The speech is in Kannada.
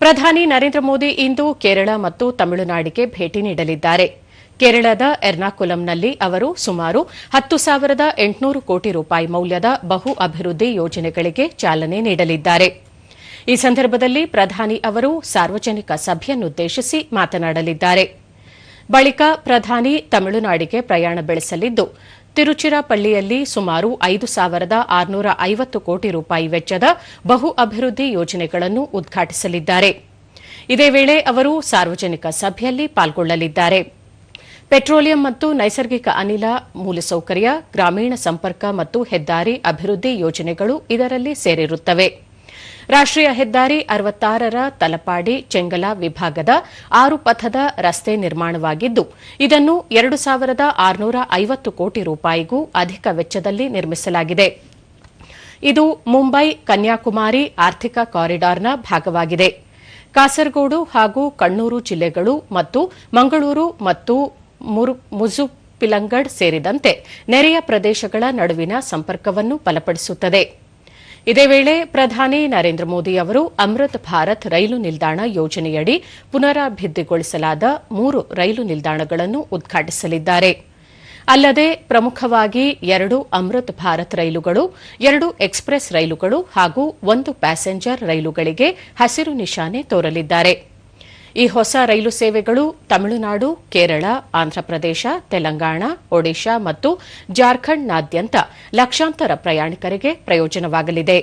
ಪ್ರಧಾನಿ ನರೇಂದ್ರ ಮೋದಿ ಇಂದು ಕೇರಳ ಮತ್ತು ತಮಿಳುನಾಡಿಗೆ ಭೇಟಿ ನೀಡಲಿದ್ದಾರೆ. ಕೇರಳದ ಎರ್ನಾಕುಲಂನಲ್ಲಿ ಅವರು ಸುಮಾರು 10,800 ಕೋಟಿ ರೂಪಾಯಿ ಮೌಲ್ಯದ ಬಹು ಅಭಿವೃದ್ಧಿ ಯೋಜನೆಗಳಿಗೆ ಚಾಲನೆ ನೀಡಲಿದ್ದಾರೆ. ಈ ಸಂದರ್ಭದಲ್ಲಿ ಪ್ರಧಾನಿ ಅವರು ಸಾರ್ವಜನಿಕ ಸಭೆಯನ್ನುದ್ದೇಶಿಸಿ ಮಾತನಾಡಲಿದ್ದಾರೆ. ಬಳಿಕ ಪ್ರಧಾನಿ ತಮಿಳುನಾಡಿಗೆ ಪ್ರಯಾಣ ಬೆಳೆಸಲಿದ್ದು, ತಿರುಚಿರಾಪಳ್ಳಿಯಲ್ಲಿ ಸುಮಾರು 5,650 ಕೋಟಿ ರೂಪಾಯಿ ವೆಚ್ಚದ ಬಹು ಅಭಿವೃದ್ಧಿ ಯೋಜನೆಗಳನ್ನು ಉದ್ಘಾಟಿಸಲಿದ್ದಾರೆ. ಇದೇ ವೇಳೆ ಅವರು ಸಾರ್ವಜನಿಕ ಸಭೆಯಲ್ಲಿ ಪಾಲ್ಗೊಳ್ಳಲಿದ್ದಾರೆ. ಪೆಟ್ರೋಲಿಯಂ ಮತ್ತು ನೈಸರ್ಗಿಕ ಅನಿಲ ಮೂಲಸೌಕರ್ಯ, ಗ್ರಾಮೀಣ ಸಂಪರ್ಕ ಮತ್ತು ಹೆದ್ದಾರಿ ಅಭಿವೃದ್ಧಿ ಯೋಜನೆಗಳು ಇದರಲ್ಲಿ ಸೇರಿರುತ್ತವೆ. ರಾಷ್ಟೀಯ ಹೆದ್ದಾರಿ 66ರ ತಲಪಾಡಿ ಚೆಂಗಲ ವಿಭಾಗದ 6 ಪಥದ ರಸ್ತೆ ನಿರ್ಮಾಣವಾಗಿದ್ದು, ಇದನ್ನು 2,650 ಕೋಟಿ ರೂಪಾಯಿಗೂ ಅಧಿಕ ವೆಚ್ಚದಲ್ಲಿ ನಿರ್ಮಿಸಲಾಗಿದೆ. ಇದು ಮುಂಬೈ ಕನ್ಯಾಕುಮಾರಿ ಆರ್ಥಿಕ ಕಾರಿಡಾರ್ನ ಭಾಗವಾಗಿದೆ. ಕಾಸರಗೋಡು ಹಾಗೂ ಕಣ್ಣೂರು ಜಿಲ್ಲೆಗಳು ಮತ್ತು ಮಂಗಳೂರು ಮತ್ತು ಮುಜುಪಿಲಂಗಡ್ ಸೇರಿದಂತೆ ನೆರೆಯ ಪ್ರದೇಶಗಳ ನಡುವಿನ ಸಂಪರ್ಕವನ್ನು ಬಲಪಡಿಸುತ್ತದೆ. ಇದೇ ವೇಳೆ ಪ್ರಧಾನಿ ನರೇಂದ್ರ ಮೋದಿ ಅವರು ಅಮೃತ್ ಭಾರತ್ ರೈಲು ನಿಲ್ದಾಣ ಯೋಜನೆಯಡಿ ಪುನರಾಭಿವೃದ್ಧಿಗೊಳಿಸಲಾದ 3 ರೈಲು ನಿಲ್ದಾಣಗಳನ್ನು ಉದ್ಘಾಟಿಸಲಿದ್ದಾರೆ. ಅಲ್ಲದೆ ಪ್ರಮುಖವಾಗಿ 2 ಅಮೃತ್ ಭಾರತ್ ರೈಲುಗಳು, 2 ಎಕ್ಸ್ಪ್ರೆಸ್ ರೈಲುಗಳು ಹಾಗೂ 1 ಪ್ಯಾಸೆಂಜರ್ ರೈಲುಗಳಿಗೆ ಹಸಿರು ನಿಶಾನೆ ತೋರಲಿದ್ದಾರೆ. ಈ ಹೊಸ ರೈಲು ಸೇವೆಗಳು ತಮಿಳುನಾಡು, ಕೇರಳ, ಆಂಧ್ರಪ್ರದೇಶ, ತೆಲಂಗಾಣ, ಒಡಿಶಾ ಮತ್ತು ಜಾರ್ಖಂಡ್ನಾದ್ಯಂತ ಲಕ್ಷಾಂತರ ಪ್ರಯಾಣಿಕರಿಗೆ ಪ್ರಯೋಜನವಾಗಲಿದೆ.